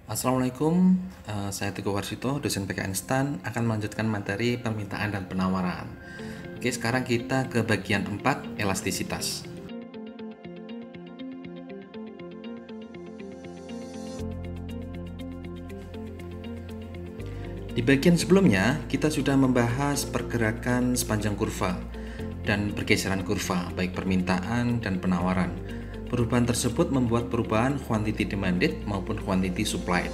Assalamualaikum, saya Teguh Warsito, dosen PKN STAN, akan melanjutkan materi permintaan dan penawaran. Oke, sekarang kita ke bagian 4, elastisitas. Di bagian sebelumnya, kita sudah membahas pergerakan sepanjang kurva dan pergeseran kurva, baik permintaan dan penawaran. Perubahan tersebut membuat perubahan quantity demanded maupun quantity supplied.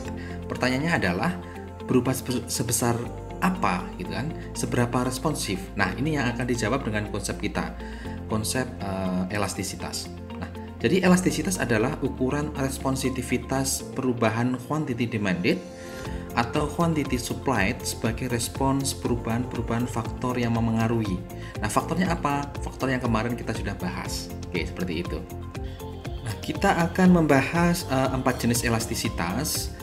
Pertanyaannya adalah berubah sebesar apa gitu kan? Seberapa responsif? Nah, ini yang akan dijawab dengan konsep kita, konsep elastisitas. Nah, jadi elastisitas adalah ukuran responsivitas perubahan quantity demanded atau quantity supplied sebagai respons perubahan-perubahan faktor yang memengaruhi. Nah, faktornya apa? Faktor yang kemarin kita sudah bahas. Oke, seperti itu. Nah, kita akan membahas 4 jenis elastisitas,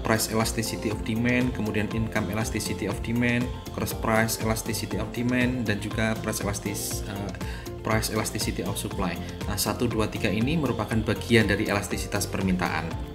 price elasticity of demand, kemudian income elasticity of demand, cross price elasticity of demand, dan juga price elasticity of supply. Nah, 1, 2, 3 ini merupakan bagian dari elastisitas permintaan.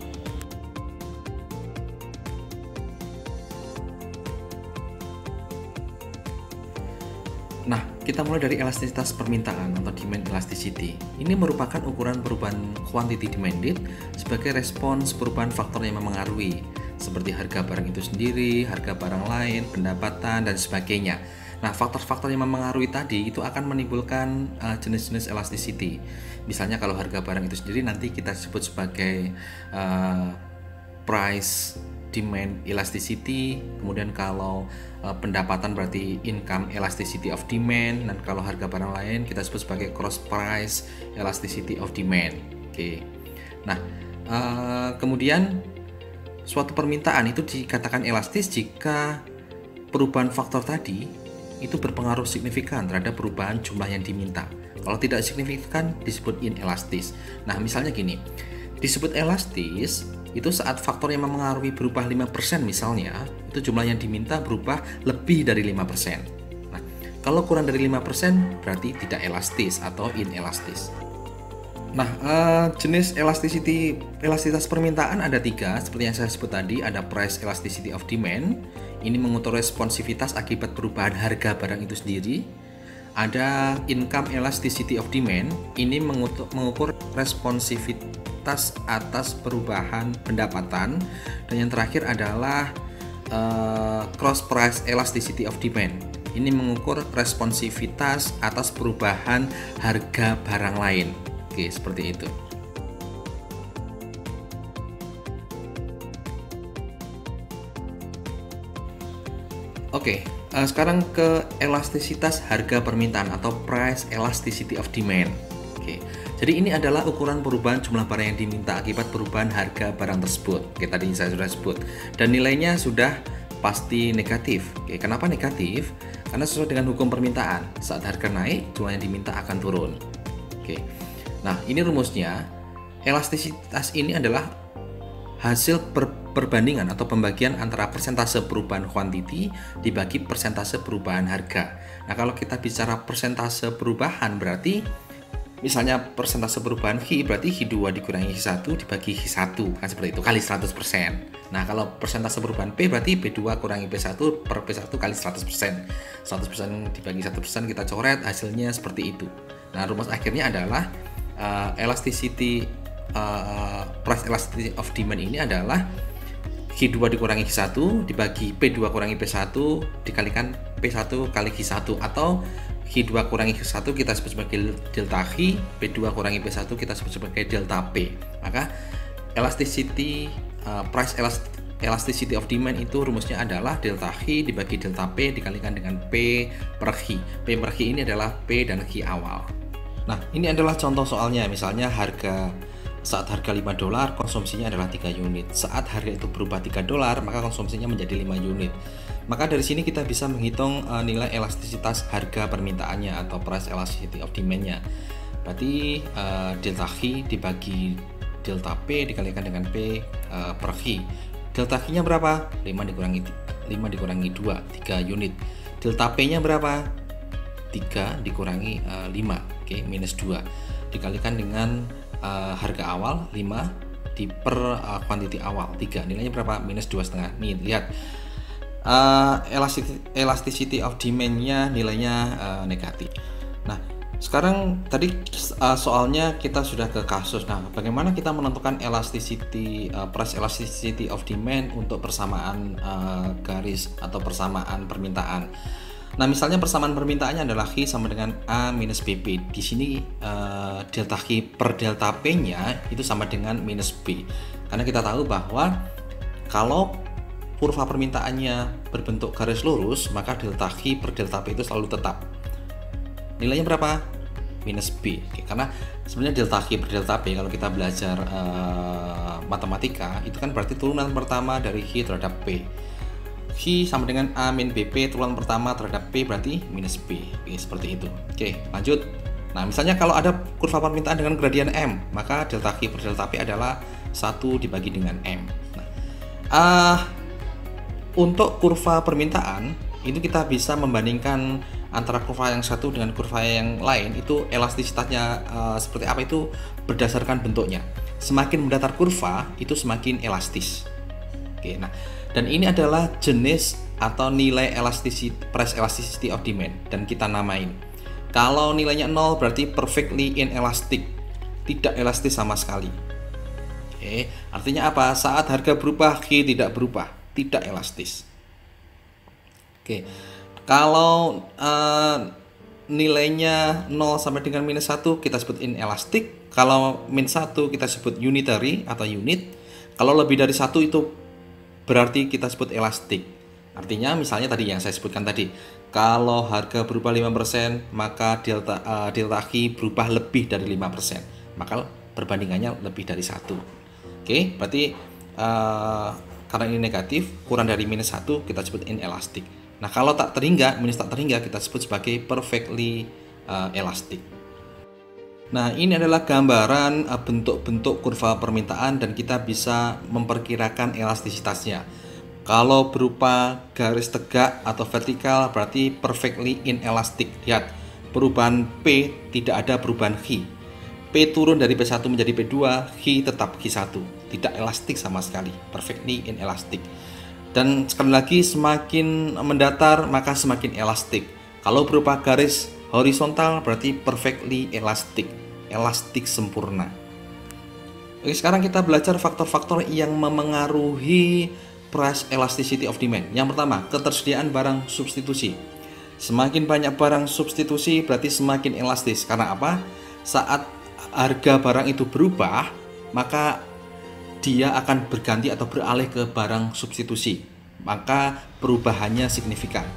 Nah, kita mulai dari elastisitas permintaan atau demand elasticity. Ini merupakan ukuran perubahan quantity demanded sebagai respons perubahan faktor yang memengaruhi, seperti harga barang itu sendiri, harga barang lain, pendapatan, dan sebagainya. Nah, faktor-faktor yang memengaruhi tadi itu akan menimbulkan jenis-jenis elasticity. Misalnya kalau harga barang itu sendiri nanti kita sebut sebagai price demand elasticity, kemudian kalau pendapatan berarti income elasticity of demand, dan kalau harga barang lain kita sebut sebagai cross price elasticity of demand. Oke. Nah, kemudian suatu permintaan itu dikatakan elastis jika perubahan faktor tadi itu berpengaruh signifikan terhadap perubahan jumlah yang diminta. Kalau tidak signifikan disebut inelastis. Nah, misalnya gini, disebut elastis itu saat faktor yang memengaruhi berubah 5% misalnya, itu jumlah yang diminta berubah lebih dari 5%. Nah, kalau kurang dari 5% berarti tidak elastis atau inelastis. Nah, jenis elastisitas permintaan ada 3, seperti yang saya sebut tadi. Ada price elasticity of demand, ini mengukur responsivitas akibat perubahan harga barang itu sendiri. Ada income elasticity of demand, ini mengukur responsivitas atas perubahan pendapatan. Dan yang terakhir adalah cross price elasticity of demand, ini mengukur responsivitas atas perubahan harga barang lain. Oke, seperti itu. Oke, sekarang ke elastisitas harga permintaan atau price elasticity of demand. Oke, jadi ini adalah ukuran perubahan jumlah barang yang diminta akibat perubahan harga barang tersebut. Oke, tadi saya sudah sebut. Dan nilainya sudah pasti negatif. Oke, kenapa negatif? Karena sesuai dengan hukum permintaan, saat harga naik, jumlah yang diminta akan turun. Oke, nah ini rumusnya. Elastisitas ini adalah hasil perbandingan atau pembagian antara persentase perubahan quantity dibagi persentase perubahan harga. Nah, kalau kita bicara persentase perubahan berarti misalnya persentase perubahan Q berarti Q2 dikurangi Q1 dibagi Q1, kan seperti itu, kali 100%. Nah, kalau persentase perubahan P berarti P2 kurangi P1 per P1 kali 100%. 100% dibagi 100% kita coret, hasilnya seperti itu. Nah, rumus akhirnya adalah price elasticity of demand ini adalah Q2 dikurangi Q1 dibagi P2 kurangi P1 dikalikan P1 kali Q1, atau Q2 kurangi Q1 kita sebut sebagai delta Q, P2 kurangi P1 kita sebut sebagai delta P. Maka price elasticity of demand itu rumusnya adalah delta Q dibagi delta P dikalikan dengan P per Q. P per Q ini adalah P dan Q awal. Nah, ini adalah contoh soalnya. Misalnya saat harga $5 konsumsinya adalah 3 unit. Saat harga itu berubah $3 maka konsumsinya menjadi 5 unit. Maka dari sini kita bisa menghitung nilai elastisitas harga permintaannya atau price elasticity of demand-nya. Berarti delta Q dibagi delta P dikalikan dengan P per Q. Delta Q-nya berapa? 5 dikurangi 2, 3 unit. Delta P-nya berapa? 3 dikurangi 5, oke, minus 2 dikalikan dengan harga awal 5 di per quantity awal 3, nilainya berapa? Minus 2,5. Nih lihat, elasticity of demand-nya nilainya negatif. Nah, sekarang tadi soalnya kita sudah ke kasus. Nah, bagaimana kita menentukan price elasticity of demand untuk persamaan garis atau persamaan permintaan? Nah, misalnya persamaan permintaannya adalah H sama dengan A minus BP. Di sini delta H per delta P-nya itu sama dengan minus B. Karena kita tahu bahwa kalau kurva permintaannya berbentuk garis lurus, maka delta H per delta P itu selalu tetap. Nilainya berapa? Minus B. Oke, karena sebenarnya delta H per delta P kalau kita belajar matematika itu kan berarti turunan pertama dari H terhadap P. H sama dengan A min BP, turunan pertama terhadap P berarti minus B. Oke, seperti itu. Oke, lanjut. Nah, misalnya kalau ada kurva permintaan dengan gradien M, maka delta H per delta P adalah 1 dibagi dengan M. Nah, untuk kurva permintaan, itu kita bisa membandingkan antara kurva yang satu dengan kurva yang lain, itu elastisitasnya seperti apa itu berdasarkan bentuknya. Semakin mendatar kurva, itu semakin elastis. Oke, nah, dan ini adalah jenis atau nilai price elasticity of demand, dan kita namain. Kalau nilainya 0 berarti perfectly inelastic, tidak elastis sama sekali. Oke, artinya apa? Saat harga berubah, Q tidak berubah, tidak elastis. Oke, kalau nilainya 0 sampai dengan minus 1 kita sebut inelastic. Kalau min 1 kita sebut unitary atau unit. Kalau lebih dari 1 itu berarti kita sebut elastik. Artinya misalnya tadi yang saya sebutkan tadi, kalau harga berubah 5%, maka delta H berubah lebih dari 5%, maka perbandingannya lebih dari 1. Oke, berarti karena ini negatif, kurang dari minus 1 kita sebut inelastic. Nah, kalau tak terhingga, minus tak terhingga kita sebut sebagai perfectly elastic. Nah, ini adalah gambaran bentuk-bentuk kurva permintaan dan kita bisa memperkirakan elastisitasnya. Kalau berupa garis tegak atau vertikal berarti perfectly inelastic. Lihat, perubahan P tidak ada perubahan H. P turun dari P1 menjadi P2, H tetap H1. Tidak elastik sama sekali, perfectly inelastic. Dan sekali lagi, semakin mendatar maka semakin elastik. Kalau berupa garis horizontal berarti perfectly elastic, elastik sempurna. Oke, sekarang kita belajar faktor-faktor yang memengaruhi price elasticity of demand. Yang pertama, ketersediaan barang substitusi. Semakin banyak barang substitusi berarti semakin elastis. Karena apa? Saat harga barang itu berubah, maka dia akan berganti atau beralih ke barang substitusi. Maka perubahannya signifikan.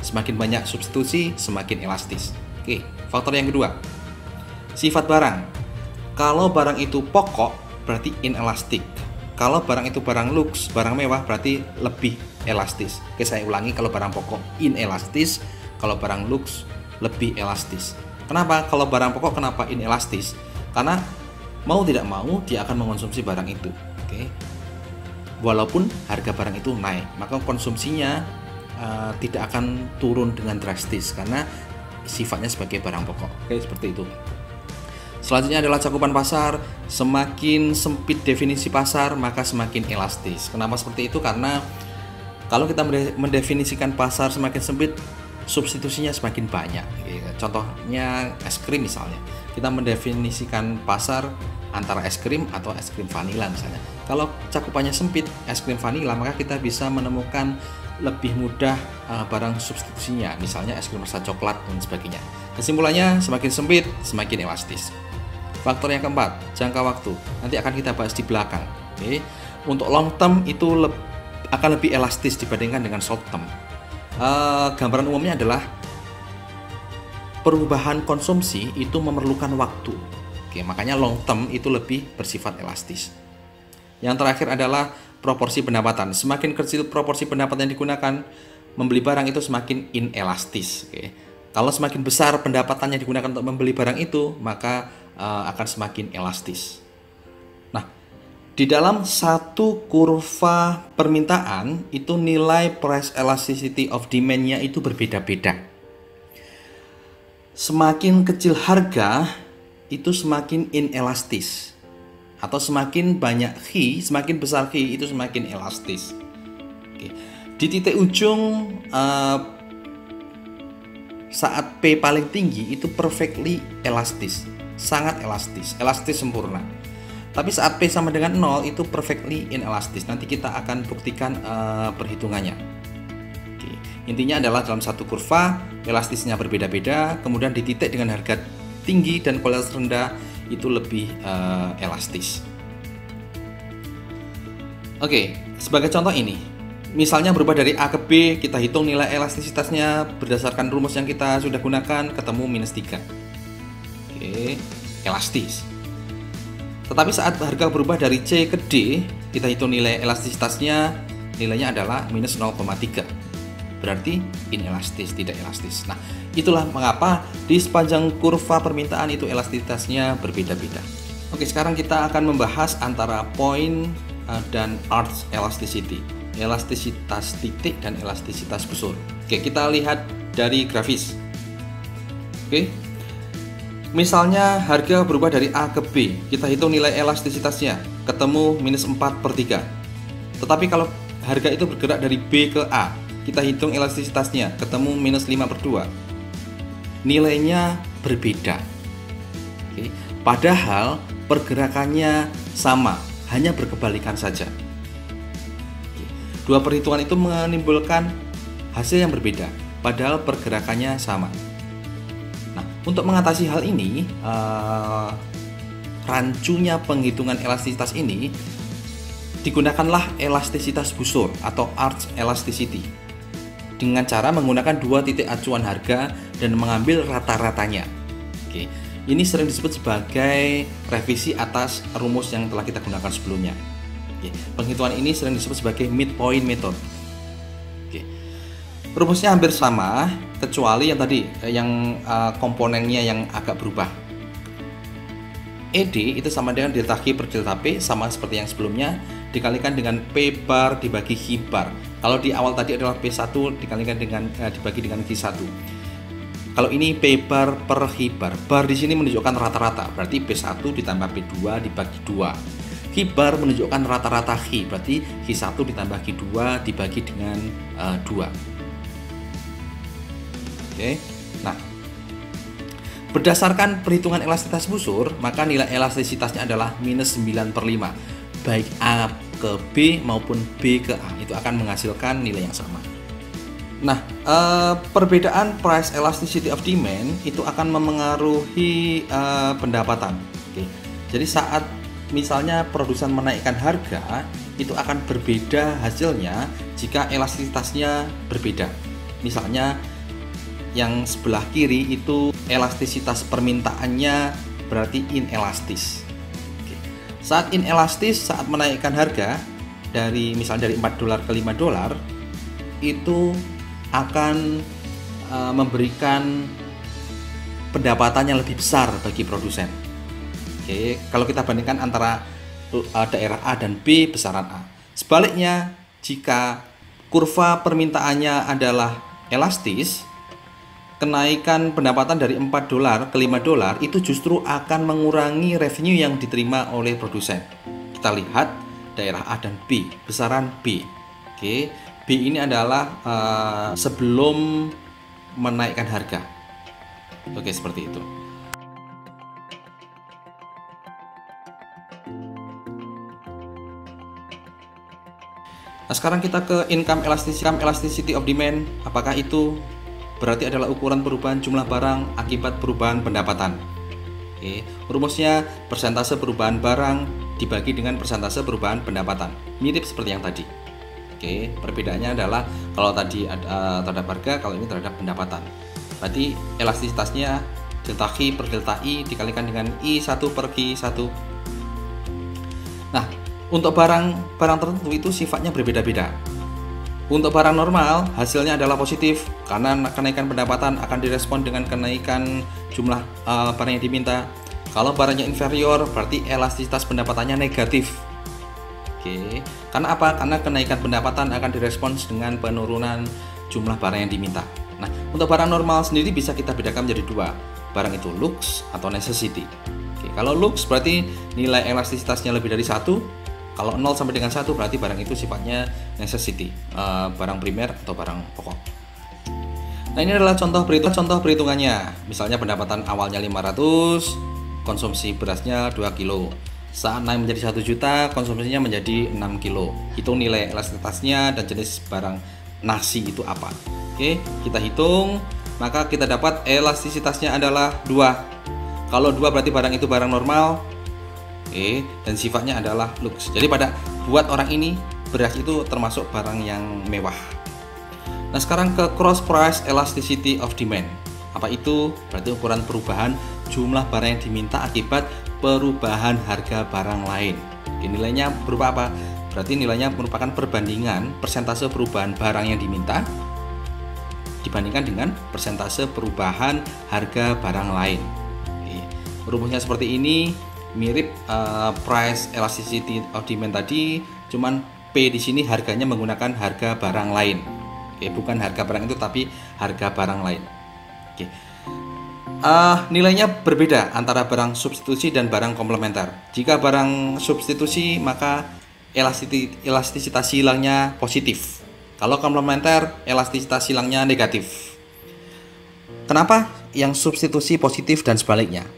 Semakin banyak substitusi, semakin elastis. Oke, faktor yang kedua, sifat barang. Kalau barang itu pokok, berarti inelastik. Kalau barang itu barang luks, barang mewah, berarti lebih elastis. Oke, saya ulangi, kalau barang pokok inelastis, kalau barang luks lebih elastis. Kenapa? Kalau barang pokok kenapa inelastis? Karena mau tidak mau dia akan mengonsumsi barang itu. Oke. Walaupun harga barang itu naik, maka konsumsinya tidak akan turun dengan drastis karena sifatnya sebagai barang pokok. Oke, seperti itu. Selanjutnya adalah cakupan pasar. Semakin sempit definisi pasar, maka semakin elastis. Kenapa seperti itu? Karena kalau kita mendefinisikan pasar semakin sempit, substitusinya semakin banyak. Contohnya es krim misalnya. Kita mendefinisikan pasar antara es krim atau es krim vanila misalnya. Kalau cakupannya sempit, es krim vanila, maka kita bisa menemukan lebih mudah barang substitusinya, misalnya es krim rasa coklat dan sebagainya. Kesimpulannya, semakin sempit, semakin elastis. Faktor yang keempat, jangka waktu. Nanti akan kita bahas di belakang. Oke. Untuk long term itu akan lebih elastis dibandingkan dengan short term. Gambaran umumnya adalah perubahan konsumsi itu memerlukan waktu. Oke, makanya long term itu lebih bersifat elastis. Yang terakhir adalah proporsi pendapatan. Semakin kecil proporsi pendapatan yang digunakan, membeli barang itu semakin inelastis. Oke. Kalau semakin besar pendapatan yang digunakan untuk membeli barang itu, maka akan semakin elastis. Nah, di dalam satu kurva permintaan itu nilai price elasticity of demand-nya itu berbeda-beda. Semakin kecil harga itu semakin inelastis. atau semakin banyak Qi, semakin besar Qi itu semakin elastis. Oke. Di titik ujung saat P paling tinggi itu perfectly elastis, sangat elastis, elastis sempurna. Tapi saat P sama dengan 0 itu perfectly inelastis. Nanti kita akan buktikan perhitungannya. Oke. Intinya adalah dalam satu kurva elastisnya berbeda-beda, kemudian di titik dengan harga tinggi dan kualitas rendah itu lebih elastis. Oke, sebagai contoh ini, misalnya berubah dari A ke B, kita hitung nilai elastisitasnya berdasarkan rumus yang kita sudah gunakan, ketemu -3. Oke, elastis. Tetapi saat harga berubah dari C ke D, kita hitung nilai elastisitasnya, nilainya adalah -0,3. Berarti inelastis, tidak elastis. Nah, itulah mengapa di sepanjang kurva permintaan itu elastisitasnya berbeda-beda. Oke, sekarang kita akan membahas antara point dan arch elasticity. Elastisitas titik dan elastisitas busur. Oke, kita lihat dari grafis. Oke. Misalnya harga berubah dari A ke B, kita hitung nilai elastisitasnya, ketemu -4/3. Tetapi kalau harga itu bergerak dari B ke A, kita hitung elastisitasnya, ketemu -5/2. Nilainya berbeda. Oke. Padahal pergerakannya sama, hanya berkebalikan saja. Dua perhitungan itu menimbulkan hasil yang berbeda, padahal pergerakannya sama. Nah, untuk mengatasi hal ini, rancunya penghitungan elastisitas ini digunakanlah elastisitas busur atau arch elasticity dengan cara menggunakan dua titik acuan harga dan mengambil rata-ratanya. Oke, ini sering disebut sebagai revisi atas rumus yang telah kita gunakan sebelumnya. Oke, penghitungan ini sering disebut sebagai midpoint method. Oke, rumusnya hampir sama kecuali yang tadi yang komponennya yang agak berubah. ED itu sama dengan delta Q per delta P, sama seperti yang sebelumnya, dikalikan dengan P bar dibagi Q bar. Kalau di awal tadi adalah P1 dikalikan dengan dibagi dengan Q1. Kalau ini P bar per Q bar. Bar di sini menunjukkan rata-rata, berarti P1 ditambah P2 dibagi 2. Q bar menunjukkan rata-rata Q, berarti Q1 ditambah Q2 dibagi dengan 2. Oke. Nah, berdasarkan perhitungan elastisitas busur, maka nilai elastisitasnya adalah -9/5. Baik A ke B maupun B ke A, itu akan menghasilkan nilai yang sama. Nah, perbedaan price elasticity of demand itu akan memengaruhi pendapatan. Oke. Jadi saat misalnya produsen menaikkan harga, itu akan berbeda hasilnya jika elastisitasnya berbeda. Misalnya yang sebelah kiri itu elastisitas permintaannya berarti inelastis. Oke. Saat inelastis, saat menaikkan harga dari misalnya dari $4 ke $5, itu akan memberikan pendapatan yang lebih besar bagi produsen. Oke, kalau kita bandingkan antara daerah A dan B, besaran A. Sebaliknya, jika kurva permintaannya adalah elastis, kenaikan pendapatan dari $4 ke $5 itu justru akan mengurangi revenue yang diterima oleh produsen. Kita lihat daerah A dan B, besaran B. Oke, B ini adalah sebelum menaikkan harga. Oke, seperti itu. Nah, sekarang kita ke income elasticity of demand. Apakah itu berarti adalah ukuran perubahan jumlah barang akibat perubahan pendapatan? Oke, rumusnya persentase perubahan barang dibagi dengan persentase perubahan pendapatan. Mirip seperti yang tadi. Oke, perbedaannya adalah kalau tadi terhadap harga, kalau ini terhadap pendapatan. Berarti elastisitasnya delta Q per delta I dikalikan dengan I1 per Q1. Nah, untuk barang tertentu itu sifatnya berbeda-beda. Untuk barang normal, hasilnya adalah positif karena kenaikan pendapatan akan direspon dengan kenaikan jumlah barang yang diminta. Kalau barangnya inferior, berarti elastisitas pendapatannya negatif. Oke, karena apa? Karena kenaikan pendapatan akan direspons dengan penurunan jumlah barang yang diminta. Nah, untuk barang normal sendiri bisa kita bedakan menjadi dua. Barang itu lux atau necessity. Oke, Kalau looks berarti nilai elastisitasnya lebih dari 1. Kalau 0 sampai dengan 1 berarti barang itu sifatnya necessity, barang primer atau barang pokok. Nah, ini adalah contoh perhitungannya. Misalnya pendapatan awalnya 500, konsumsi berasnya 2 kilo. Saat naik menjadi 1 juta, konsumsinya menjadi 6 kilo. Hitung nilai elastisitasnya dan jenis barang nasi itu apa. Oke, kita hitung, maka kita dapat elastisitasnya adalah 2. Kalau 2 berarti barang itu barang normal. Oke, dan sifatnya adalah lux. Jadi buat orang ini beras itu termasuk barang yang mewah. Nah, sekarang ke cross price elasticity of demand. Apa itu? Berarti ukuran perubahan jumlah barang yang diminta akibat perubahan harga barang lain. Oke, nilainya berupa apa? Berarti nilainya merupakan perbandingan persentase perubahan barang yang diminta dibandingkan dengan persentase perubahan harga barang lain. Oke, rumusnya seperti ini, mirip price elasticity of demand tadi, cuman P di sini harganya menggunakan harga barang lain. Oke, bukan harga barang itu tapi harga barang lain. Oke. Nilainya berbeda antara barang substitusi dan barang komplementer. Jika barang substitusi maka elastisitas silangnya positif. Kalau komplementer elastisitas silangnya negatif. Kenapa yang substitusi positif dan sebaliknya?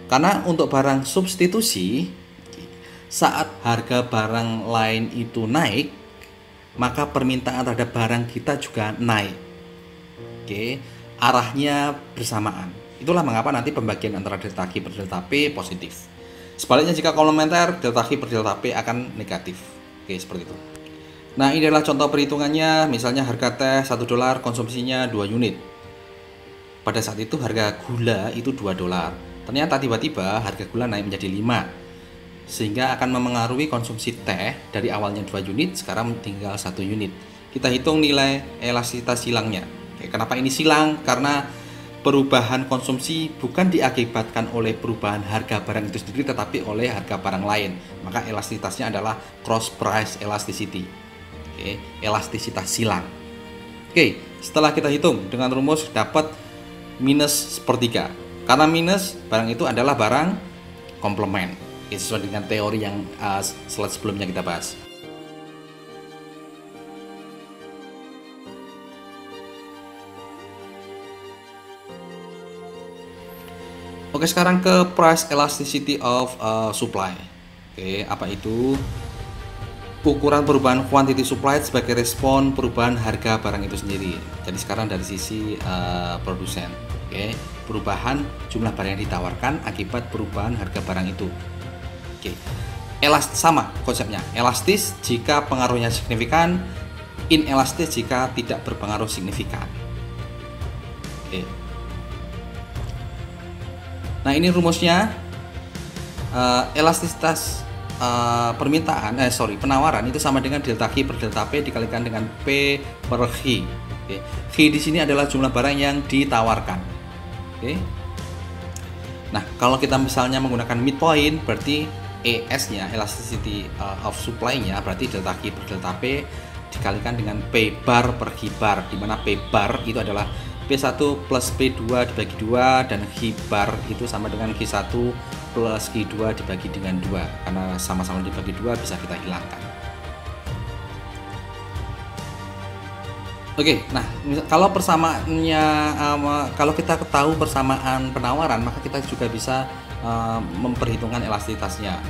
Karena untuk barang substitusi, saat harga barang lain itu naik, maka permintaan terhadap barang kita juga naik. Oke, arahnya bersamaan. Itulah mengapa nanti pembagian antara delta Q per delta P positif. Sebaliknya jika komplementer, delta Q per delta P akan negatif. Oke, seperti itu. Nah, ini adalah contoh perhitungannya. Misalnya harga teh $1, konsumsinya 2 unit. Pada saat itu harga gula itu $2. Ternyata tiba-tiba harga gula naik menjadi 5. Sehingga akan memengaruhi konsumsi teh dari awalnya 2 unit, sekarang tinggal 1 unit. Kita hitung nilai elastisitas silangnya. Oke, kenapa ini silang? Karena perubahan konsumsi bukan diakibatkan oleh perubahan harga barang itu sendiri, tetapi oleh harga barang lain. Maka elastisitasnya adalah cross price elasticity. Oke, elastisitas silang. Oke, setelah kita hitung dengan rumus dapat minus sepertiga. Karena minus, barang itu adalah barang komplement. Oke, sesuai dengan teori yang slide sebelumnya kita bahas. Oke, sekarang ke price elasticity of supply. Oke, apa itu? Ukuran perubahan quantity supply sebagai respon perubahan harga barang itu sendiri. Jadi sekarang dari sisi produsen. Oke, perubahan jumlah barang yang ditawarkan akibat perubahan harga barang itu. Oke, sama konsepnya. Elastis jika pengaruhnya signifikan, inelastis jika tidak berpengaruh signifikan. Oke. Nah, ini rumusnya. Elastisitas penawaran itu sama dengan delta Q per delta P dikalikan dengan P per Q. Oke. Q di sini adalah jumlah barang yang ditawarkan. Oke. Nah, kalau kita misalnya menggunakan midpoint, berarti ES-nya, elasticity of supply-nya, berarti delta Q per delta P dikalikan dengan P bar per Q bar, di mana P bar itu adalah P1 plus P2 dibagi 2, dan Q bar itu sama dengan Q1 plus Q2 dibagi dengan 2. Karena sama-sama dibagi 2 bisa kita hilangkan. Oke, nah kalau persamaannya, kalau kita tahu persamaan penawaran, maka kita juga bisa memperhitungkan elastisitasnya.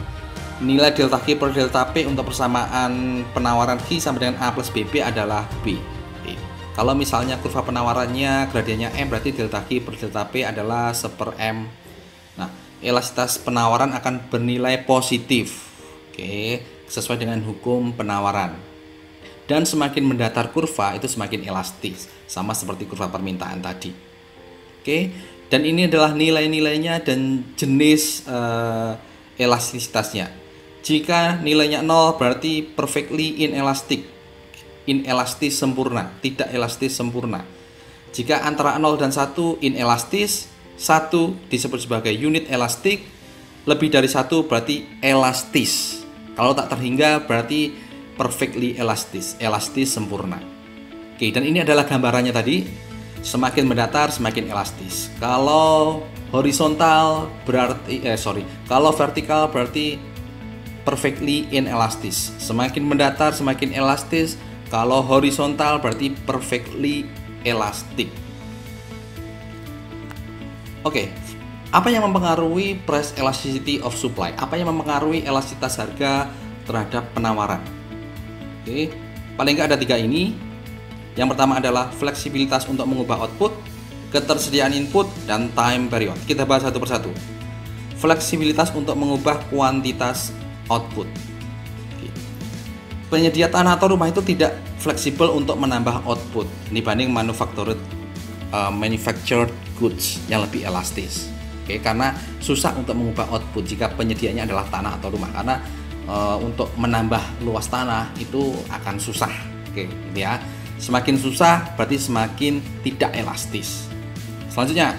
Nilai delta Q per delta P untuk persamaan penawaran Q sama dengan A plus BB adalah B. Kalau misalnya kurva penawarannya gradiennya M, berarti delta Q per delta P adalah 1/M. Nah, elastisitas penawaran akan bernilai positif. Oke, sesuai dengan hukum penawaran. Dan semakin mendatar kurva itu semakin elastis, sama seperti kurva permintaan tadi. Oke, dan ini adalah nilai-nilainya dan jenis elastisitasnya. Jika nilainya 0 berarti perfectly inelastic. Inelastis sempurna, tidak elastis sempurna. Jika antara 0 dan 1 inelastis, 1 disebut sebagai unit elastik, lebih dari 1 berarti elastis. Kalau tak terhingga berarti perfectly elastis, elastis sempurna. Oke, dan ini adalah gambarannya tadi. Semakin mendatar semakin elastis. Kalau Horizontal berarti kalau vertikal berarti perfectly inelastis. Semakin mendatar semakin elastis. Kalau horizontal berarti perfectly elastic. Oke. Apa yang mempengaruhi price elasticity of supply? Apa yang mempengaruhi elastisitas harga terhadap penawaran? Oke, paling nggak ada 3 ini. Yang pertama adalah fleksibilitas untuk mengubah output, ketersediaan input, dan time period. Kita bahas satu persatu. Fleksibilitas untuk mengubah kuantitas output. Oke. Penyedia tanah atau rumah itu tidak fleksibel untuk menambah output dibanding manufactured goods yang lebih elastis. Oke, karena susah untuk mengubah output jika penyediaannya adalah tanah atau rumah, karena untuk menambah luas tanah itu akan susah. Oke, gitu ya. Semakin susah berarti semakin tidak elastis. Selanjutnya,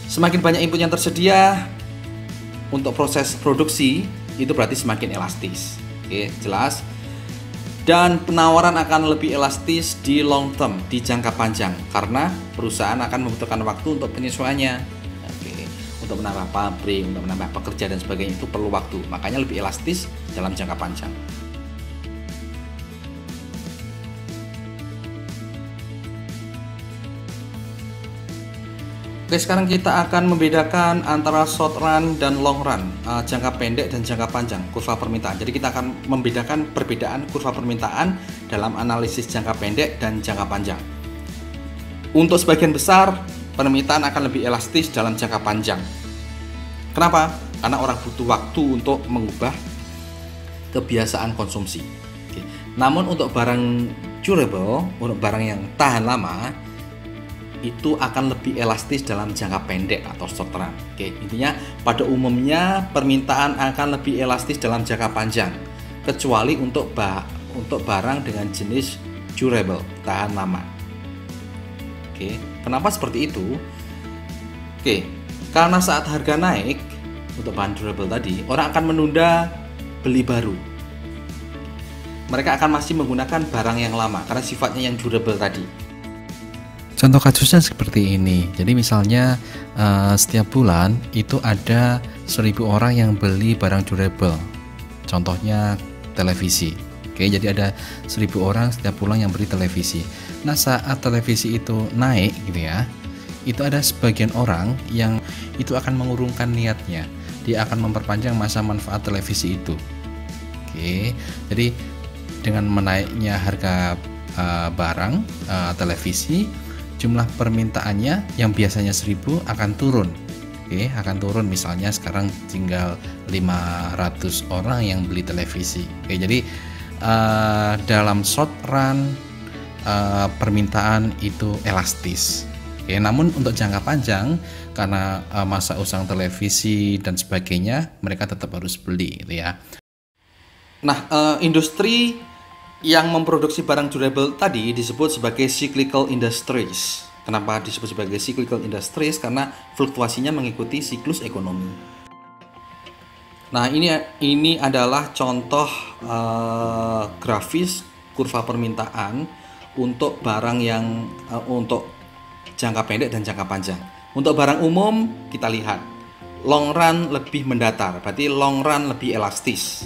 semakin banyak input yang tersedia untuk proses produksi itu berarti semakin elastis. Oke, jelas. Dan penawaran akan lebih elastis di long term, di jangka panjang, karena perusahaan akan membutuhkan waktu untuk penyesuaiannya. Oke, untuk menambah pabrik, untuk menambah pekerja dan sebagainya itu perlu waktu, makanya lebih elastis dalam jangka panjang. Oke, sekarang kita akan membedakan antara short run dan long run, jangka pendek dan jangka panjang, kurva permintaan. Jadi kita akan membedakan perbedaan kurva permintaan dalam analisis jangka pendek dan jangka panjang. Untuk sebagian besar, permintaan akan lebih elastis dalam jangka panjang. Kenapa? Karena orang butuh waktu untuk mengubah kebiasaan konsumsi. Oke. Namun untuk barang durable, untuk barang yang tahan lama, itu akan lebih elastis dalam jangka pendek atau short run. Oke, intinya pada umumnya permintaan akan lebih elastis dalam jangka panjang, kecuali untuk barang dengan jenis durable, tahan lama. Oke, kenapa seperti itu? Oke, karena saat harga naik untuk bahan durable tadi, orang akan menunda beli baru. Mereka akan masih menggunakan barang yang lama karena sifatnya yang durable tadi. Contoh kasusnya seperti ini. Jadi misalnya setiap bulan itu ada 1000 orang yang beli barang durable. Contohnya televisi. Oke, jadi ada 1000 orang setiap bulan yang beli televisi. Nah, saat televisi itu naik gitu ya, itu ada sebagian orang yang itu akan mengurungkan niatnya. Dia akan memperpanjang masa manfaat televisi itu. Oke, jadi dengan menaiknya harga barang televisi, jumlah permintaannya yang biasanya 1000 akan turun. Oke, akan turun, misalnya sekarang tinggal 500 orang yang beli televisi. Oke, jadi dalam short run permintaan itu elastis. Oke, namun untuk jangka panjang karena masa usang televisi dan sebagainya, mereka tetap harus beli gitu ya. Nah, industri yang memproduksi barang durable tadi disebut sebagai cyclical industries. Kenapa disebut sebagai cyclical industries? Karena fluktuasinya mengikuti siklus ekonomi. Nah, ini adalah contoh grafis kurva permintaan untuk barang yang untuk jangka pendek dan jangka panjang. Untuk barang umum kita lihat long run lebih mendatar, berarti long run lebih elastis.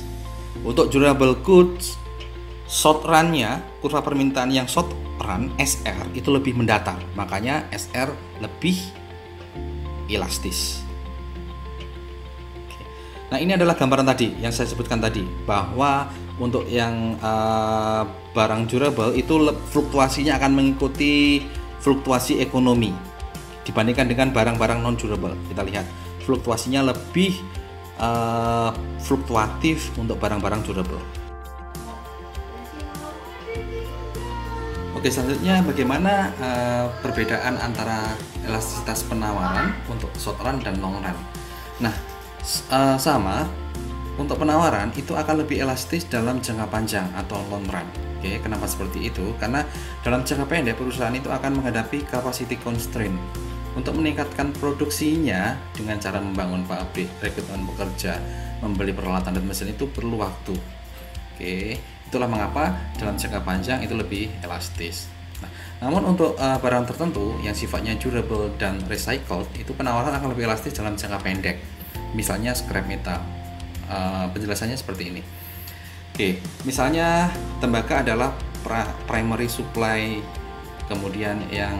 Untuk durable goods, short run-nya, kurva permintaan yang short run SR itu lebih mendatar, makanya SR lebih elastis. Nah, ini adalah gambaran tadi yang saya sebutkan tadi, bahwa untuk yang barang durable itu fluktuasinya akan mengikuti fluktuasi ekonomi dibandingkan dengan barang-barang non durable. Kita lihat fluktuasinya lebih fluktuatif untuk barang-barang durable. Oke, selanjutnya bagaimana perbedaan antara elastisitas penawaran untuk short run dan long run. Nah, sama, untuk penawaran itu akan lebih elastis dalam jangka panjang atau long run. Oke, kenapa seperti itu? Karena dalam jangka pendek perusahaan itu akan menghadapi capacity constraint. Untuk meningkatkan produksinya dengan cara membangun pabrik, rekrutmen pekerja, membeli peralatan dan mesin itu perlu waktu. Oke, itulah mengapa dalam jangka panjang itu lebih elastis. Nah, namun untuk barang tertentu yang sifatnya durable dan recycled itu penawaran akan lebih elastis dalam jangka pendek. Misalnya scrap metal. Penjelasannya seperti ini. Oke, misalnya tembaga adalah primary supply, kemudian yang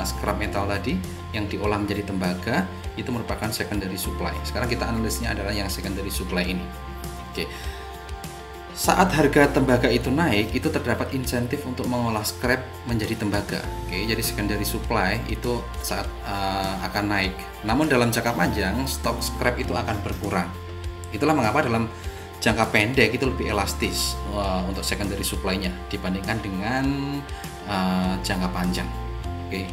scrap metal tadi yang diolah menjadi tembaga itu merupakan secondary supply. Sekarang kita analisnya adalah yang secondary supply ini. Oke. Saat harga tembaga itu naik, itu terdapat insentif untuk mengolah scrap menjadi tembaga. Oke, jadi secondary supply itu saat akan naik. Namun dalam jangka panjang, stok scrap itu akan berkurang. Itulah mengapa dalam jangka pendek itu lebih elastis untuk secondary supply-nya dibandingkan dengan jangka panjang. Oke.